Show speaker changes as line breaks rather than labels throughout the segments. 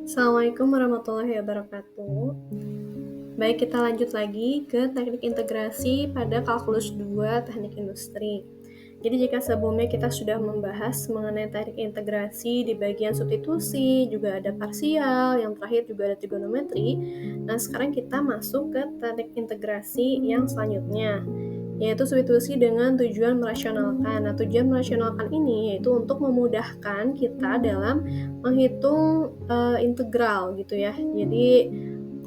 Assalamualaikum warahmatullahi wabarakatuh. Baik, kita lanjut lagi ke teknik integrasi pada kalkulus 2 teknik industri. Jadi jika sebelumnya kita sudah membahas mengenai teknik integrasi di bagian substitusi, juga ada parsial, yang terakhir juga ada trigonometri. Nah, sekarang kita masuk ke teknik integrasi yang selanjutnya, yaitu substitusi dengan tujuan merasionalkan. Nah, tujuan merasionalkan ini yaitu untuk memudahkan kita dalam menghitung integral gitu ya. Jadi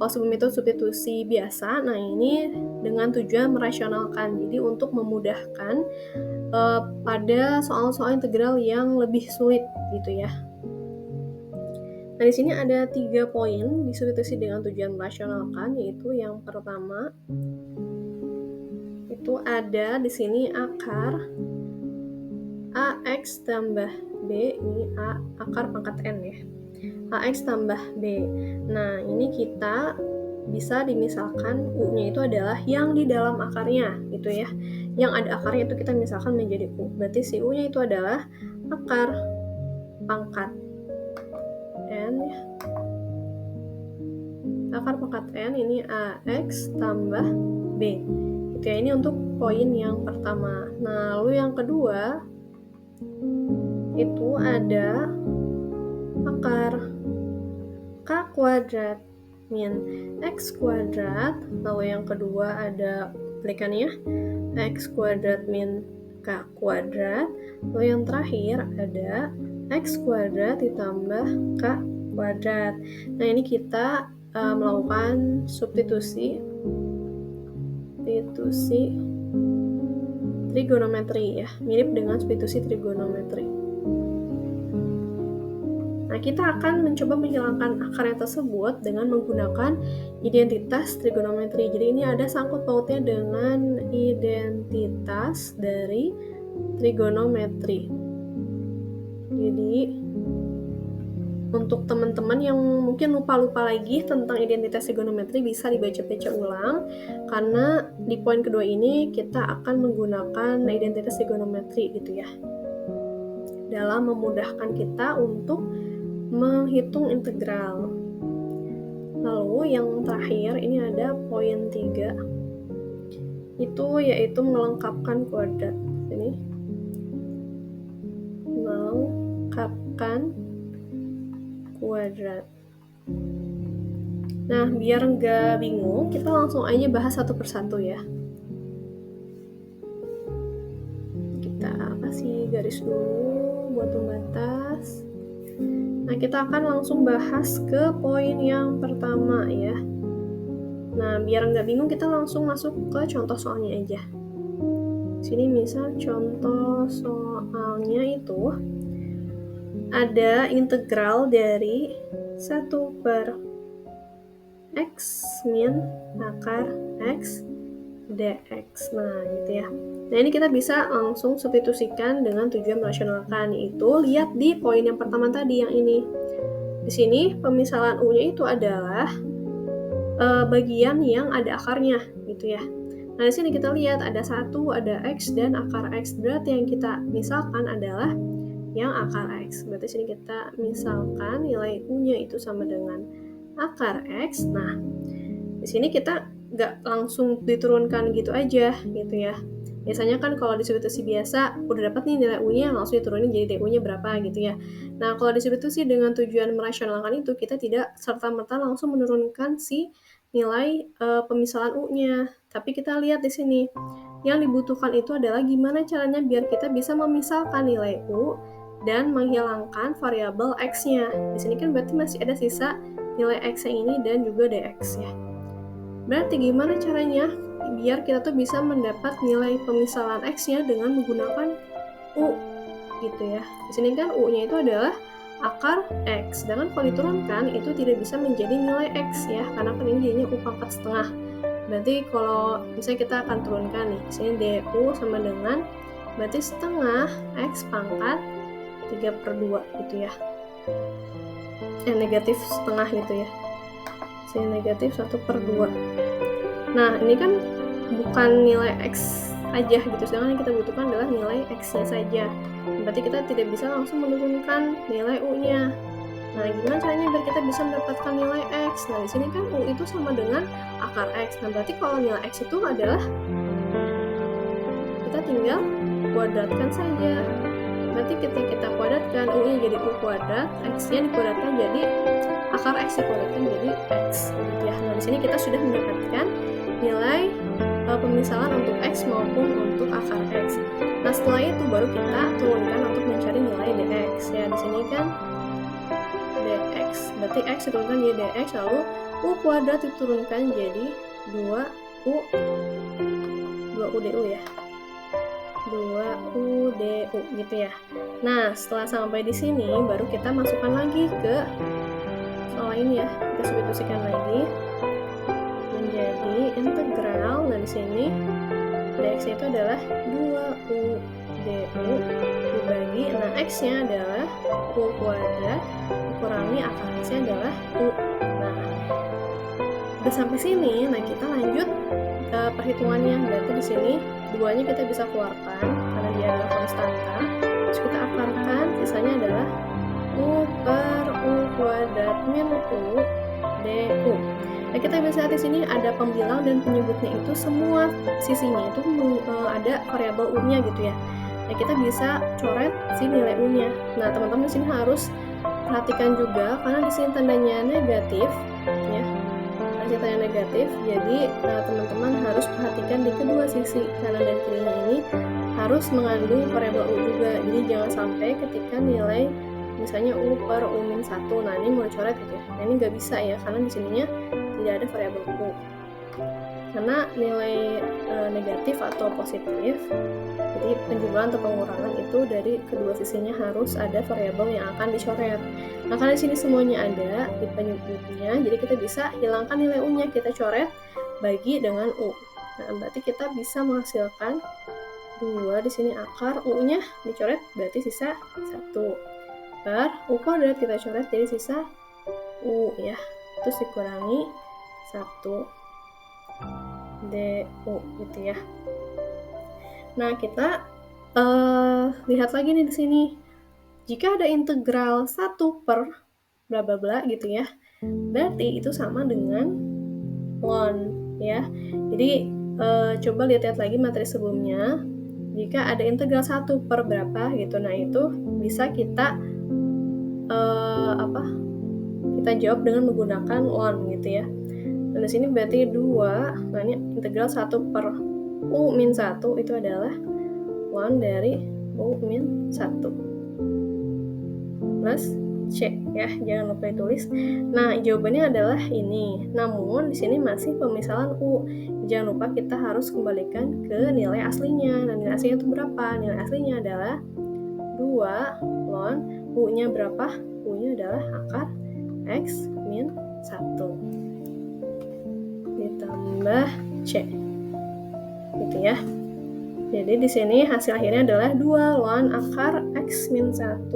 kalau sebelum itu substitusi biasa, nah ini dengan tujuan merasionalkan. Jadi untuk memudahkan pada soal-soal integral yang lebih sulit gitu ya. Nah, di sini ada 3 poin disubstitusi dengan tujuan merasionalkan, yaitu yang pertama itu ada di sini akar AX tambah B, ini akar pangkat N ya. AX tambah B. Nah, ini kita bisa dimisalkan U-nya itu adalah yang di dalam akarnya gitu ya. Yang ada akarnya itu kita misalkan menjadi U. Berarti si U-nya itu adalah akar pangkat N ya. Akar pangkat N ini AX tambah B. Gitu ya, ini untuk poin yang pertama. Nah, lalu yang kedua itu ada akar K kuadrat min X kuadrat, lalu yang kedua ada balikannya X kuadrat min K kuadrat, lalu yang terakhir ada X kuadrat ditambah K kuadrat. Nah, ini kita melakukan substitusi trigonometri ya, mirip dengan substitusi trigonometri. Nah, kita akan mencoba menghilangkan akarnya tersebut dengan menggunakan identitas trigonometri. Jadi ini ada sangkut pautnya dengan identitas dari trigonometri. Jadi untuk teman-teman yang mungkin lupa-lupa lagi tentang identitas trigonometri, bisa dibaca-baca ulang, karena di poin kedua ini kita akan menggunakan identitas trigonometri gitu ya, dalam memudahkan kita untuk menghitung integral. Lalu yang terakhir ini ada poin 3, itu yaitu melengkapkan kuadrat. Ini melengkapkan kuadrat. Nah, biar nggak bingung, kita langsung aja bahas satu persatu ya. Kita kasih garis dulu buat pembatas. Nah, kita akan langsung bahas ke poin yang pertama ya. Nah, biar nggak bingung, kita langsung masuk ke contoh soalnya aja. Sini misal contoh soalnya itu ada integral dari 1 per X min akar X dx. Nah, gitu ya. Nah, ini kita bisa langsung substitusikan dengan tujuan merasionalkan, yaitu lihat di poin yang pertama tadi yang ini. Di sini pemisalan U-nya itu adalah bagian yang ada akarnya gitu ya. Nah, di sini kita lihat ada 1, ada X dan akar X. Berarti yang kita misalkan adalah yang akar X. Berarti sini kita misalkan nilai U-nya itu sama dengan akar X. Nah, di sini kita nggak langsung diturunkan gitu aja gitu ya. Biasanya kan kalau disubstitusi biasa udah dapat nih nilai U-nya, langsung diturunin jadi DU-nya berapa gitu ya. Nah, kalau disubstitusi dengan tujuan merasionalkan itu, kita tidak serta-merta langsung menurunkan si nilai pemisalan U-nya. Tapi kita lihat di sini, yang dibutuhkan itu adalah gimana caranya biar kita bisa memisalkan nilai U dan menghilangkan variabel X-nya. Di sini kan berarti masih ada sisa nilai X-nya ini dan juga dx ya. Berarti gimana caranya biar kita tuh bisa mendapat nilai pemisalan X-nya dengan menggunakan U gitu ya. Di sini kan U-nya itu adalah akar X, sedangkan kalau diturunkan itu tidak bisa menjadi nilai X ya, karena kan ini jadinya U pangkat setengah. Berarti kalau misalnya kita akan turunkan nih, di sini DU sama dengan berarti setengah X pangkat 3/2 gitu ya. Negatif setengah gitu ya. Sini negatif 1/2. Nah, ini kan bukan nilai X aja gitu, sedangkan yang kita butuhkan adalah nilai X-nya saja. Berarti kita tidak bisa langsung menurunkan nilai U-nya. Nah, gimana caranya biar kita bisa mendapatkan nilai X? Nah, di sini kan U itu sama dengan akar X. Nah, berarti kalau nilai X itu adalah kita tinggal kuadratkan saja. Nanti ketika kita kuadratkan, U-nya jadi U kuadrat, X-nya dikuadratkan jadi akar X dikuadratkan jadi X. Gitu ya. Nah, di sini kita sudah mendapatkan nilai pemisalan untuk X maupun untuk akar X. Nah, setelah itu baru kita turunkan untuk mencari nilai dx. Ya, di sini kan dx, berarti X diturunkan jadi dx, lalu U kuadrat diturunkan jadi 2U du ya. 2U du gitu ya. Nah, setelah sampai di sini baru kita masukkan lagi ke soal ini ya. Kita substitusikan lagi menjadi integral. Nah, di sini dx itu adalah 2U du dibagi, nah x-nya adalah U kuadrat dikurangi akar x-nya adalah U. Nah, udah sampai sini, nah kita lanjut perhitungannya. Berarti di sini duanya kita bisa keluarkan karena dia adalah konstanta. Terus kita akarkan, sisanya adalah U per U kuadrat min U du. Nah, kita bisa lihat di sini ada pembilang dan penyebutnya itu semua sisinya itu ada variabel U-nya gitu ya. Nah, kita bisa coret si nilai U-nya. Nah, teman-teman di sini harus perhatikan juga karena di sini tandanya negatif ya. Tandanya negatif, jadi teman-teman harus perhatikan di kedua sisi kanan dan kirinya ini harus mengandung variabel U juga. Jadi jangan sampai ketika nilai misalnya U per U min 1, nah ini mau dicoret gitu ya. Nah, ini nggak bisa ya karena di sininya tidak ada variabel U. Karena nilai negatif atau positif, jadi penjumlahan atau pengurangan itu dari kedua sisinya harus ada variabel yang akan dicoret. Nah, karena di sini semuanya ada di penyebutnya, jadi kita bisa hilangkan nilai U-nya, kita coret bagi dengan U. Nah, berarti kita bisa menghasilkan 2 di sini akar U-nya dicoret berarti sisa 1 per U kuadrat kita coret jadi sisa U ya. Terus dikurangi 1 du gitu ya. Nah, kita lihat lagi nih di sini. Jika ada integral 1 per bla bla bla gitu ya, berarti itu sama dengan ln ya. Jadi coba lihat-lihat lagi materi sebelumnya. Jika ada integral 1 per berapa gitu, nah itu bisa kita kita jawab dengan menggunakan ln gitu ya. Nah, di sini berarti 2, nah ini integral 1 per U min 1 itu adalah ln dari U min 1 plus C ya, jangan lupa ditulis. Nah, jawabannya adalah ini. Namun di sini masih pemisalan U. Jangan lupa kita harus kembalikan ke nilai aslinya. Nah, nilai aslinya itu berapa? Nilai aslinya adalah 2 ln U-nya berapa? U-nya adalah akar X min 1 ditambah C. Gitu ya. Jadi di sini hasil akhirnya adalah 2 ln akar X min 1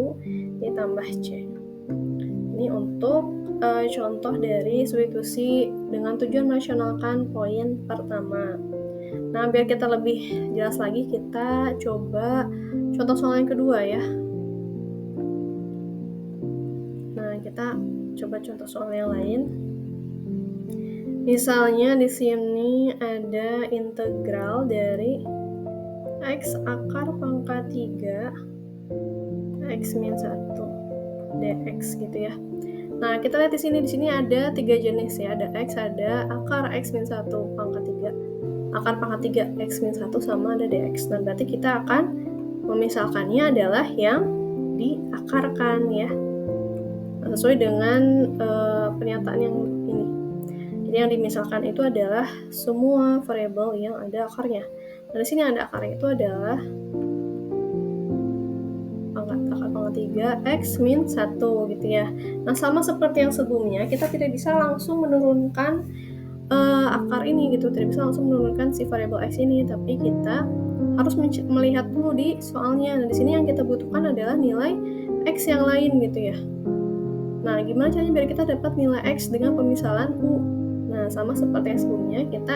ditambah C. Ini untuk contoh dari substitusi dengan tujuan merasionalkan poin pertama. Nah, biar kita lebih jelas lagi, kita coba contoh soal yang kedua ya. Nah, kita coba contoh soal yang lain. Misalnya di sini ada integral dari X akar pangkat 3 X min 1 dx gitu ya. Nah, kita lihat di sini ada 3 jenis ya, ada X, ada akar X min 1 pangkat 3, akar pangkat 3 X min 1 sama ada dx. Nah, berarti kita akan memisalkannya adalah yang diakarkan ya, sesuai dengan pernyataan yang ini. Jadi yang dimisalkan itu adalah semua variabel yang ada akarnya. Nah, di sini ada akarnya itu adalah akar pangkat 3 X min 1 gitu ya. Nah, sama seperti yang sebelumnya, kita tidak bisa langsung menurunkan akar ini gitu, tidak bisa langsung menurunkan si variabel X ini, tapi kita harus melihat dulu di soalnya. Nah, di sini yang kita butuhkan adalah nilai X yang lain gitu ya. Nah, gimana caranya biar kita dapat nilai X dengan pemisalan U? Nah, sama seperti yang sebelumnya, kita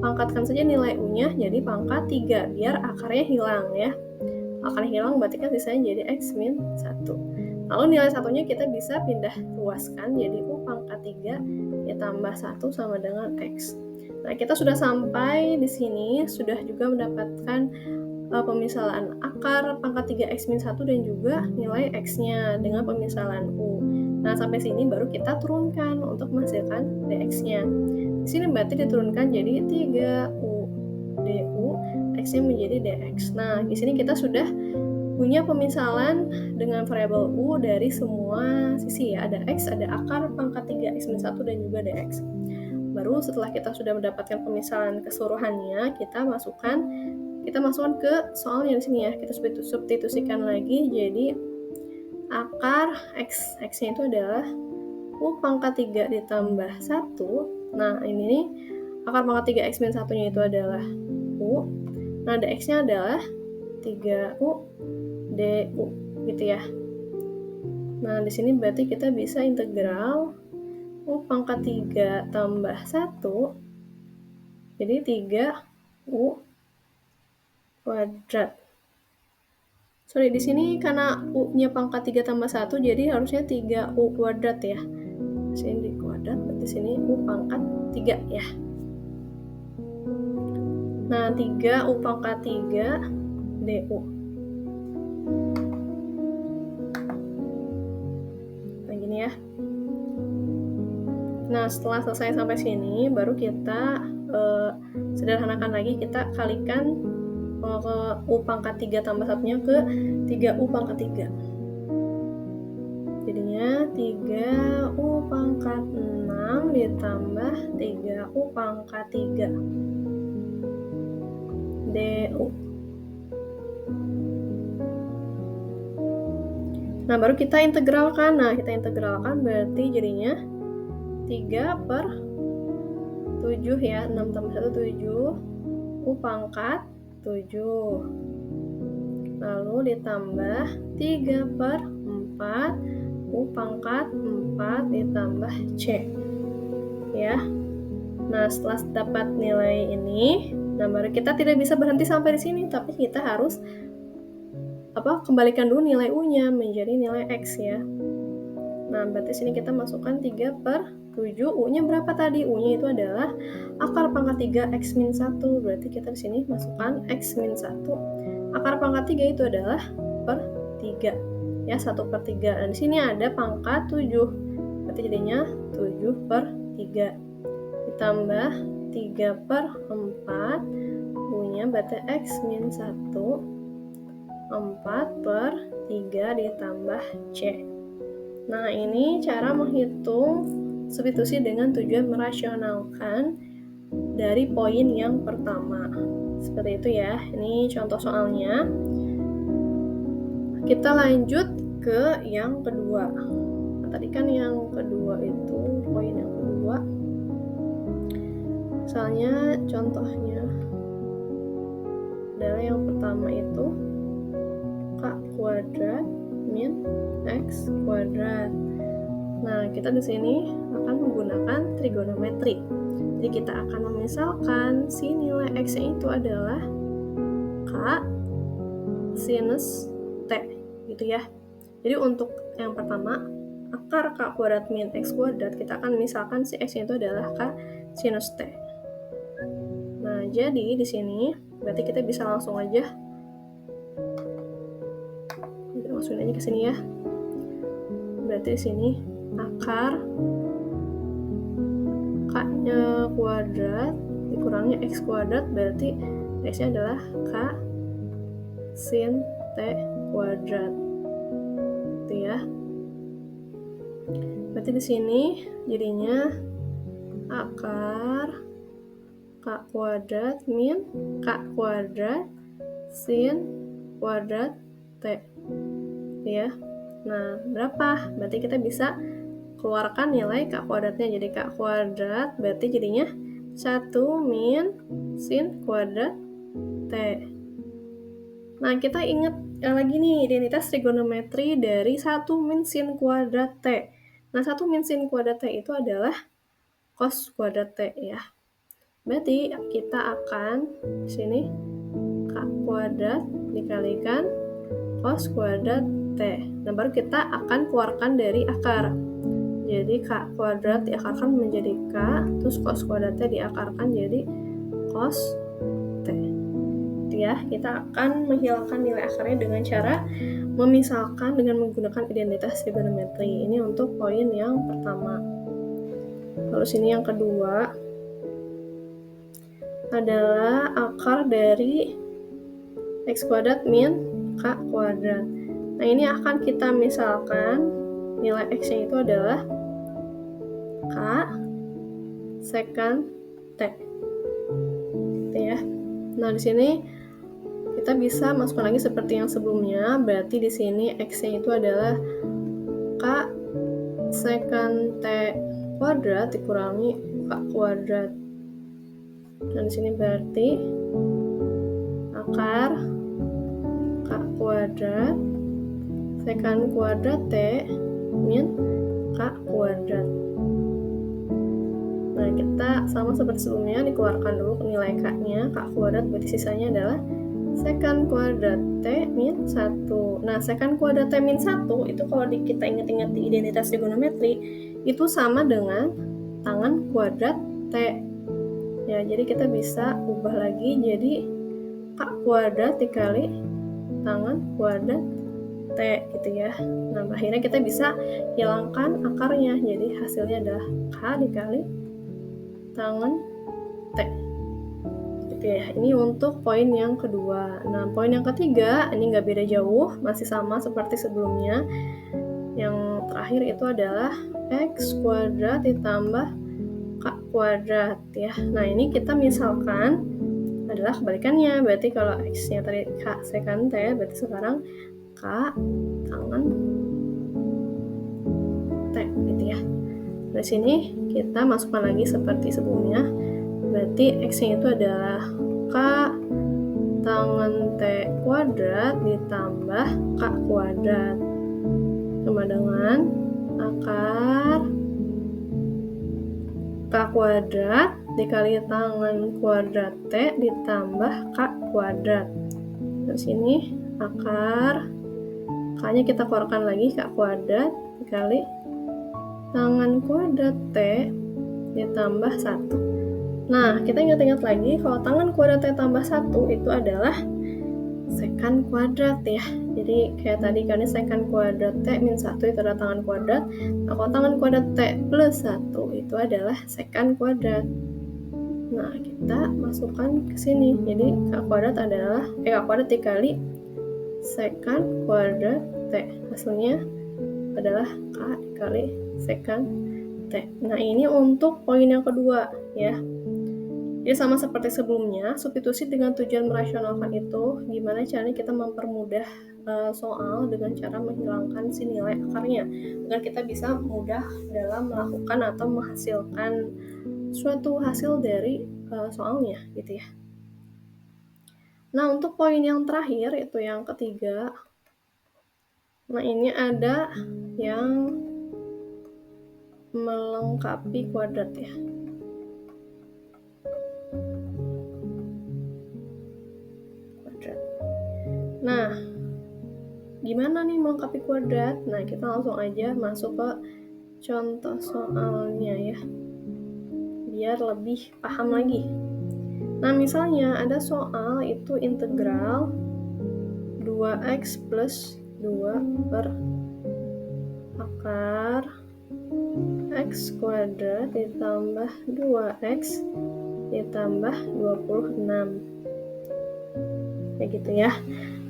pangkatkan saja nilai U-nya jadi pangkat 3, biar akarnya hilang ya. Akarnya hilang berarti kan sisanya jadi X min 1. Lalu nilai satunya kita bisa pindah luaskan jadi U pangkat 3 ditambah 1 sama dengan X. Nah, kita sudah sampai di sini, sudah juga mendapatkan pemisalan akar pangkat 3x-1 dan juga nilai X-nya dengan pemisalan U. Nah, sampai sini baru kita turunkan untuk menghasilkan dx-nya. Di sini berarti diturunkan jadi 3U du, X-nya menjadi dx. Nah, di sini kita sudah punya pemisalan dengan variabel U dari semua sisi ya. Ada X, ada akar pangkat 3x-1 dan juga dx. Baru setelah kita sudah mendapatkan pemisalan keseluruhannya, kita masukkan ke soalnya di sini ya. Kita substitusikan lagi jadi akar X-nya itu adalah U pangkat 3 ditambah 1. Nah, ini nih akar pangkat 3x-1-nya itu adalah U. Nah, dx-nya adalah 3U du gitu ya. Nah, di sini berarti kita bisa integral U pangkat 3 tambah 1 jadi 3U kuadrat. Sorry, di sini karena U-nya pangkat 3 tambah 1 jadi harusnya 3U kuadrat ya. Di sini di kuadrat, berarti sini U pangkat 3 ya. Nah, 3U pangkat 3 du. Nah, gini ya. Nah, setelah selesai sampai sini, baru kita sederhanakan lagi, kita kalikan ke U pangkat 3 tambah 1-nya ke 3U pangkat 3. Jadinya 3U pangkat 6 ditambah 3U pangkat 3 du. Nah, baru kita integralkan. Nah, kita integralkan berarti jadinya 3/7 ya. 6 tambah 1, 7. U pangkat 7. Lalu ditambah 3/4 U pangkat 4 ditambah C. Ya. Nah, setelah dapat nilai ini, nah baru kita tidak bisa berhenti sampai di sini, tapi kita harus kembalikan dulu nilai U-nya menjadi nilai X ya. Nah, berarti sini kita masukkan 3/7. U-nya berapa tadi? U-nya itu adalah akar pangkat 3 X-1. Berarti kita di sini masukkan X-1. Akar pangkat 3 itu adalah per 3. Ya, 1/3. Dan di sini ada pangkat 7. Berarti jadinya 7/3. Ditambah 3/4. U-nya berarti X-1. 4/3 ditambah C. Nah, ini cara menghitung substitusi dengan tujuan merasionalkan dari poin yang pertama. Seperti itu ya. Ini contoh soalnya. Kita lanjut ke yang kedua. Nah, tadi kan yang kedua itu poin yang kedua. Misalnya contohnya adalah yang pertama itu K kuadrat min X kuadrat. Nah, kita di sini akan menggunakan trigonometri. Jadi kita akan memisalkan si nilai X-nya itu adalah K sinus T gitu ya. Jadi untuk yang pertama, akar K kuadrat min X kuadrat, kita akan misalkan si X-nya itu adalah K sinus T. Nah, jadi di sini berarti kita bisa langsung aja masukin aja ke sini ya. Berarti di sini akar K-nya kuadrat dikurangi X kuadrat, berarti X-nya adalah K sin T kuadrat. Gitu ya. Berarti di sini jadinya akar K kuadrat min K kuadrat sin kuadrat T. Ya. Nah, berapa? Berarti kita bisa keluarkan nilai K kuadratnya. Jadi K kuadrat berarti jadinya 1 min sin kuadrat T. Nah, kita ingat lagi nih identitas trigonometri dari 1 min sin kuadrat T. Nah, 1 min sin kuadrat T itu adalah cos kuadrat T ya. Berarti kita akan di sini K kuadrat dikalikan cos kuadrat T. Nah, baru kita akan keluarkan dari akar. Jadi K kuadrat diakarkan menjadi K, terus cos kuadratnya diakarkan jadi cos T. Ya, kita akan menghilangkan nilai akarnya dengan cara memisalkan dengan menggunakan identitas trigonometri. Ini untuk poin yang pertama. Lalu sini yang kedua adalah akar dari X kuadrat min K kuadrat. Nah, ini akan kita misalkan nilai X-nya itu adalah K secant T. Gitu ya. Nah, di sini kita bisa masukkan lagi seperti yang sebelumnya, berarti di sini X-nya itu adalah K secant T kuadrat dikurangi K kuadrat. Dan di sini berarti akar K kuadrat secant kuadrat T min K kuadrat. Nah, kita sama seperti sebelumnya dikeluarkan dulu nilai K-nya, K kuadrat berarti sisanya adalah secant kuadrat T min 1. Nah, secant kuadrat T min 1 itu kalau kita ingat-ingat di identitas trigonometri itu sama dengan tangan kuadrat T. Ya, jadi kita bisa ubah lagi jadi K kuadrat dikali tangan kuadrat T gitu ya. Nah, akhirnya kita bisa hilangkan akarnya. Jadi hasilnya adalah K dikali tangan T. Gitu ya. Ini untuk poin yang kedua. Nah, poin yang ketiga ini nggak beda jauh, masih sama seperti sebelumnya. Yang terakhir itu adalah X kuadrat ditambah K kuadrat ya. Nah, ini kita misalkan adalah kebalikannya. Berarti kalau X-nya tadi K secant T, berarti sekarang K tangan T gitu ya. Dari sini kita masukkan lagi seperti sebelumnya. Berarti X-nya itu adalah K tangan T kuadrat ditambah K kuadrat sama dengan akar K kuadrat dikali tangan kuadrat T ditambah K kuadrat. Terus sini akar K-nya kita keluarkan lagi K kuadrat dikali tangan kuadrat T ditambah 1. Nah, kita ingat-ingat lagi kalau tangan kuadrat T tambah 1 itu adalah secant kuadrat ya. Jadi kayak tadi kan secant kuadrat T min 1 itu adalah tangan kuadrat. Nah, kalau tangan kuadrat T plus 1 itu adalah secant kuadrat. Nah, kita masukkan ke sini. Jadi K kuadrat adalah K kuadrat dikali secant kuadrat T. Hasilnya adalah K dikali secant T. Nah, ini untuk poin yang kedua ya. Jadi sama seperti sebelumnya, substitusi dengan tujuan merasionalkan itu gimana caranya kita mempermudah soal dengan cara menghilangkan si nilai akarnya agar kita bisa mudah dalam melakukan atau menghasilkan suatu hasil dari soalnya gitu ya. Nah, untuk poin yang terakhir itu yang ketiga. Nah, ini ada yang melengkapi kuadrat ya. Nah, gimana nih melengkapi kuadrat? Nah, kita langsung aja masuk ke contoh soalnya ya, biar lebih paham lagi. Nah, misalnya ada soal itu integral 2x plus 2 per akar x kuadrat ditambah 2x ditambah 26. Kayak gitu ya.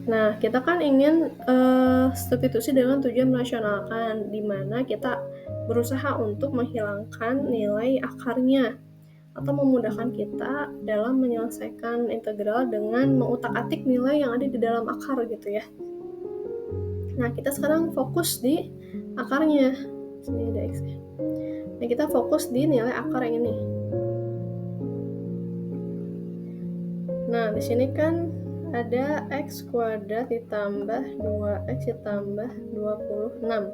Nah, kita kan ingin substitusi dengan tujuan merasionalkan, di mana kita berusaha untuk menghilangkan nilai akarnya atau memudahkan kita dalam menyelesaikan integral dengan mengutak-atik nilai yang ada di dalam akar gitu ya. Nah, kita sekarang fokus di akarnya. Sini ada X ya. Nah, kita fokus di nilai akar yang ini. Nah, di sini kan ada x kuadrat ditambah 2x ditambah 26.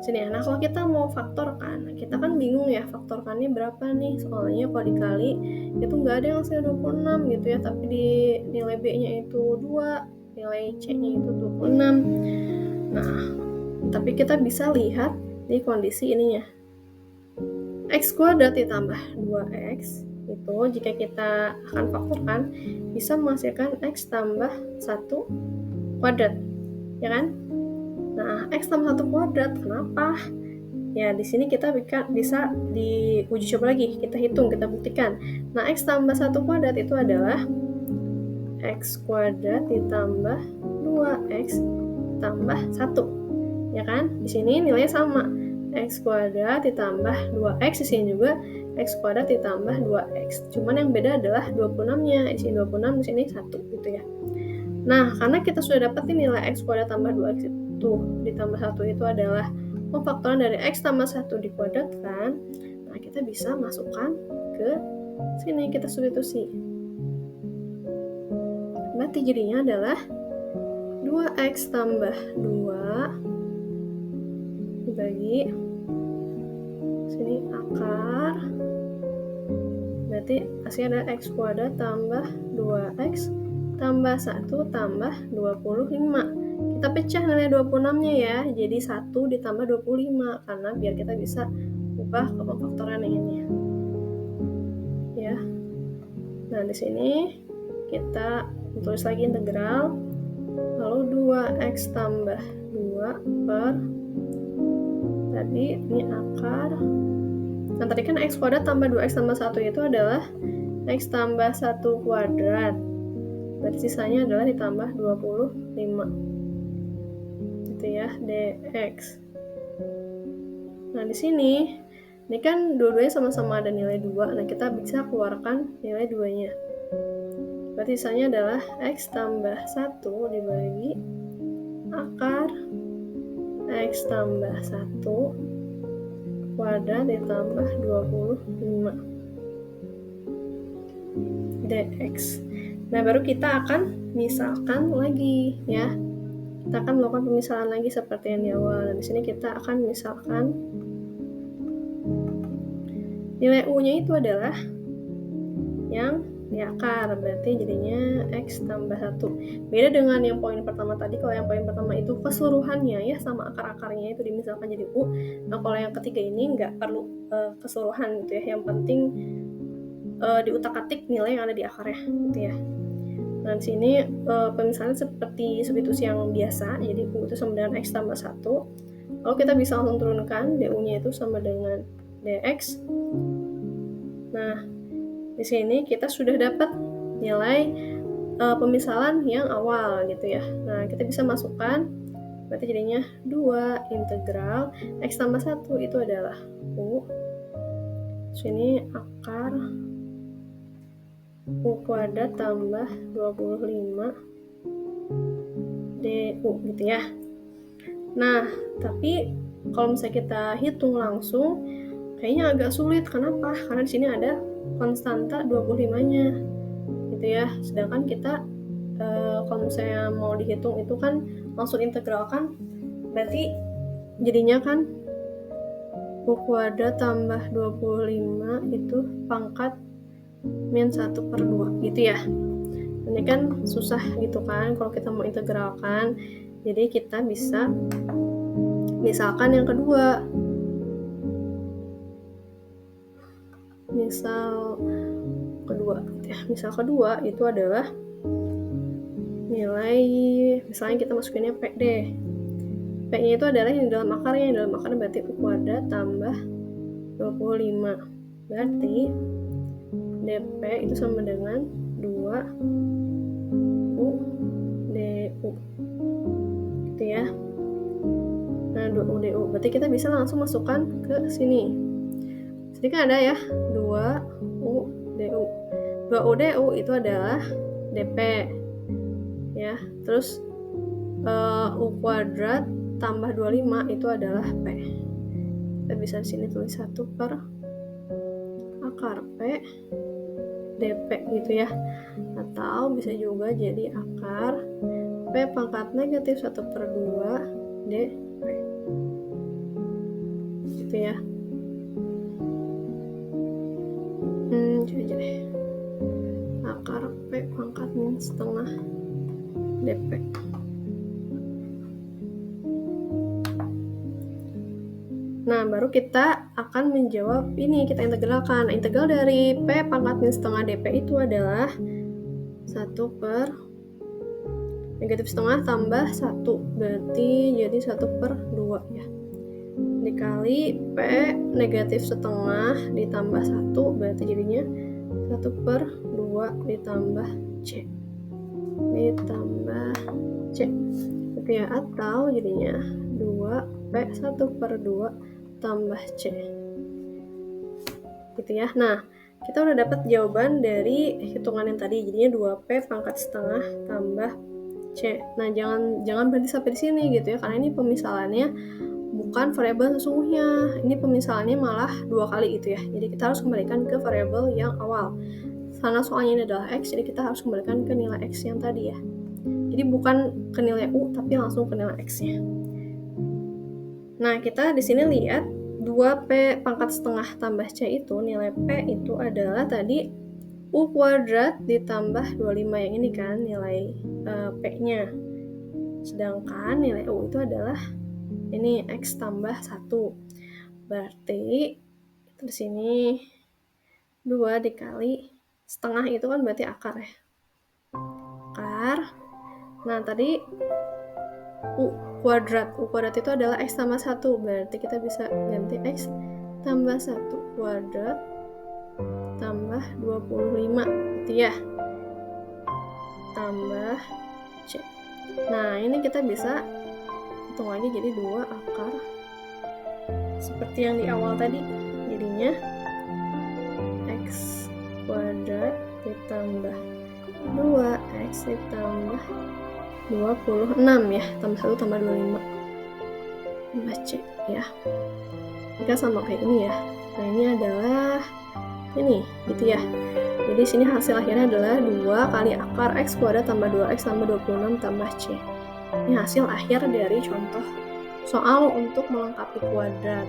Sini ya. Nah, kalau kita mau faktorkan, kita kan bingung ya faktorkannya berapa nih. Soalnya kalau dikali itu nggak ada yang hasilnya 26 gitu ya, tapi di nilai B-nya itu 2, nilai C-nya itu 26. Nah, tapi kita bisa lihat di kondisi ininya. X kuadrat ditambah 2X itu jika kita akan faktorkan bisa menghasilkan X tambah 1 kuadrat, ya kan? Nah, X tambah 1 kuadrat, kenapa? Ya, di sini kita bisa diuji coba lagi, kita hitung, kita buktikan. Nah, X tambah 1 kuadrat itu adalah X kuadrat ditambah 2X tambah 1, ya kan? Di sini nilainya sama. X kuadrat ditambah 2X, di sini juga X kuadrat ditambah 2X. Cuman yang beda adalah 26-nya. Di sini 26, di sini 1 gitu ya. Nah, karena kita sudah dapat nilai X kuadrat tambah 2X itu ditambah 1 itu adalah pemfaktoran dari X tambah 1 dikuadratkan. Nah, kita bisa masukkan ke sini, kita substitusi. Berarti jadinya adalah 2X tambah 2 dibagi sini akar, berarti hasilnya ada X kuadrat tambah 2X tambah 1 tambah 25. Kita pecah nilai 26-nya ya, jadi 1 ditambah 25 karena biar kita bisa ubah ke pemfaktoran yang ini ya. Nah, di sini kita tulis lagi integral, lalu 2X tambah 2 per tadi ini akar. Nah, tadi kan X kuadrat tambah 2X tambah 1 itu adalah X tambah 1 kuadrat. Berarti sisanya adalah ditambah 25. Gitu ya, dx. Nah, di sini ini kan dua-duanya sama-sama ada nilai 2. Nah, kita bisa keluarkan nilai 2-nya. Berarti sisanya adalah X tambah 1 dibagi akar X tambah 1 kuadrat ditambah 25 dx. Nah, baru kita akan misalkan lagi ya. Kita akan melakukan pemisahan lagi seperti yang di awal. Nah, di sini kita akan misalkan nilai U-nya itu adalah yang di akar, berarti jadinya X tambah 1. Beda dengan yang poin pertama tadi, kalau yang poin pertama itu keseluruhannya ya sama akar-akarnya itu dimisalkan jadi U. Nah, kalau yang ketiga ini nggak perlu keseluruhan gitu ya, yang penting diutak-atik nilai yang ada di akarnya gitu ya. Nah, di sini pemisahan seperti substitusi yang biasa, jadi U itu sama dengan X tambah 1. Lalu kita bisa langsung turunkan DU-nya itu sama dengan DX. Nah, di sini kita sudah dapat nilai pemisahan yang awal gitu ya. Nah, kita bisa masukkan, berarti jadinya 2 integral X tambah 1 itu adalah U. Sini akar U kuadrat tambah 25 DU gitu ya. Nah, tapi kalau misalnya kita hitung langsung kayaknya agak sulit. Kenapa? Karena di sini ada konstanta 25-nya gitu ya. Sedangkan kita kalau misalnya mau dihitung itu kan langsung integral kan, berarti jadinya kan U kuadrat tambah 25 itu pangkat min 1/2 gitu ya. Ini kan susah gitu kan kalau kita mau integralkan. Jadi kita bisa misalkan yang kedua. Misal kedua itu adalah nilai, misalnya kita masukinnya P deh. P-nya itu adalah yang dalam akarnya, yang dalam akarnya berarti U kuadrat tambah 25. Berarti dP itu sama dengan 2 U DU gitu ya. Nah, 2 U DU berarti kita bisa langsung masukkan ke sini. Jadi kan ada ya 2 U DU. 2 U DU itu adalah DP ya. Terus U kuadrat tambah 25 itu adalah P. Kita bisa di sini tulis 1 per akar P DP gitu ya. Atau bisa juga jadi akar P pangkat negatif 1/2 DP. Gitu ya. Coba aja deh. Akar P pangkat min setengah DP. Nah, baru kita akan menjawab ini, kita integralkan. Nah, integral dari P pangkat min setengah dP itu adalah 1 per negatif setengah tambah 1. Berarti jadi 1 per 2 ya. Dikali P negatif setengah ditambah 1, berarti jadinya 1 per 2 ditambah C. Ditambah C. Gitu ya, atau jadinya 2P 1 per 2 tambah C. Gitu ya. Nah, kita udah dapat jawaban dari hitungan yang tadi. Jadinya 2P pangkat setengah tambah C. Nah, jangan berhenti sampai di sini gitu ya, karena ini pemisalannya bukan variabel sesungguhnya. Ini pemisalannya malah 2 kali gitu ya. Jadi kita harus kembalikan ke variabel yang awal. Karena soalnya ini adalah X, jadi kita harus kembalikan ke nilai X yang tadi ya. Jadi bukan ke nilai U, tapi langsung ke nilai X-nya. Nah, kita di sini lihat 2P pangkat setengah tambah C itu, nilai P itu adalah tadi U kuadrat ditambah 25 yang ini kan, nilai P-nya. Sedangkan nilai U itu adalah ini X tambah 1. Berarti di sini 2 dikali setengah itu kan berarti akar ya. Akar. Nah, tadi U kuadrat itu adalah X tambah 1. Berarti kita bisa ganti X tambah 1 kuadrat tambah 25 gitu ya. Tambah C. Nah, ini kita bisa hitung lagi jadi 2 akar seperti yang di awal tadi. Jadinya X kuadrat ditambah 2X ditambah 26 ya, tambah 1 tambah 25 tambah C ya. Jika sama kayak ini ya. Nah, ini adalah ini gitu ya. Jadi sini hasil akhirnya adalah 2 kali akar X kuadrat tambah 2X tambah 26 tambah C. Ini hasil akhir dari contoh soal untuk melengkapi kuadrat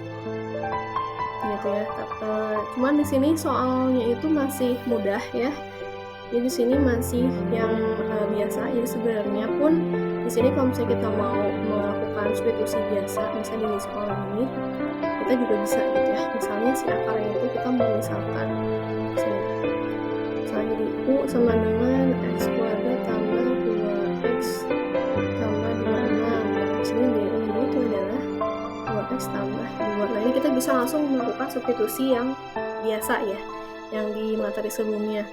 gitu ya. Cuman di sini soalnya itu masih mudah ya. Jadi di sini masih yang biasa. Jadi sebenarnya pun di sini kalau misalnya kita mau melakukan substitusi biasa, misalnya di sekolah ini, kita juga bisa gitu ya. Misalnya si akarnya itu kita misalkan sini. Misalnya jadi U sama dengan X kuadrat tambah 2X tambah 26. Nah, di sini D itu adalah 2X tambah 2. Nah, ini kita bisa langsung melakukan substitusi yang biasa ya, yang di materi sebelumnya.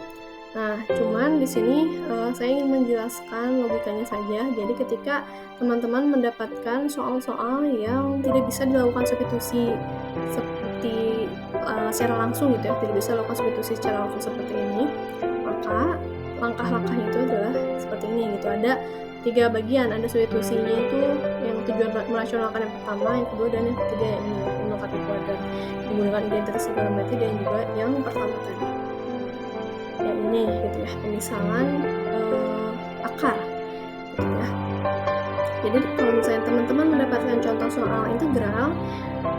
Nah, cuman di sini saya ingin menjelaskan logikanya saja. Jadi ketika teman-teman mendapatkan soal-soal yang tidak bisa dilakukan substitusi seperti secara langsung gitu ya, tidak bisa dilakukan substitusi secara langsung seperti ini, maka langkah-langkahnya itu adalah seperti ini gitu. Ada 3 bagian, ada substitusinya itu yang tujuan merasionalkan yang pertama, yang kedua, dan yang ketiga yang ini, melengkapi kuadrat, menggunakan identitas trigonometri, dan juga yang pertama tadi. Yang ini gitu ya, pemisalan akar gitu ya. Jadi kalau misalnya teman-teman mendapatkan contoh soal integral,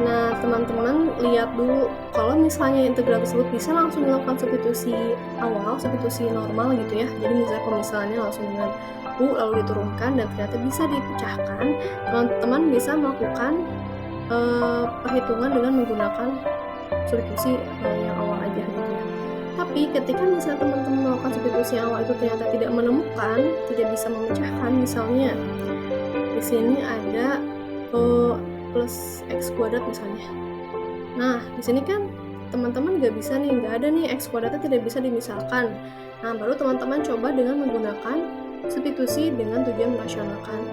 nah teman-teman lihat dulu kalau misalnya integral tersebut bisa langsung melakukan substitusi awal, substitusi normal gitu ya. Jadi misalnya pemisalannya langsung dengan U lalu diturunkan dan ternyata bisa dipecahkan, teman-teman bisa melakukan perhitungan dengan menggunakan substitusi yang awal aja gitu ya. Tapi ketika misalnya teman-teman melakukan substitusi yang awal itu ternyata tidak menemukan, tidak bisa memecahkan, misalnya di sini ada plus X kuadrat misalnya. Nah, di sini kan teman-teman nggak bisa nih, nggak ada nih X kuadratnya tidak bisa dimisalkan. Nah, baru teman-teman coba dengan menggunakan substitusi dengan tujuan merasionalkan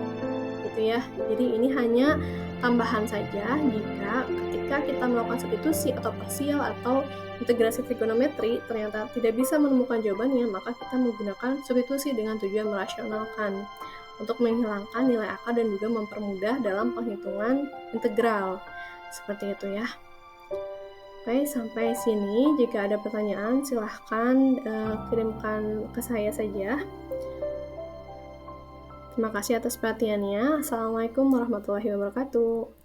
gitu ya. Jadi ini hanya tambahan saja jika ketika kita melakukan substitusi atau parsial atau integrasi trigonometri ternyata tidak bisa menemukan jawabannya, maka kita menggunakan substitusi dengan tujuan merasionalkan untuk menghilangkan nilai akar dan juga mempermudah dalam penghitungan integral. Seperti itu ya. Oke, sampai sini. Jika ada pertanyaan silahkan kirimkan ke saya saja. Terima kasih atas perhatiannya. Assalamualaikum warahmatullahi wabarakatuh.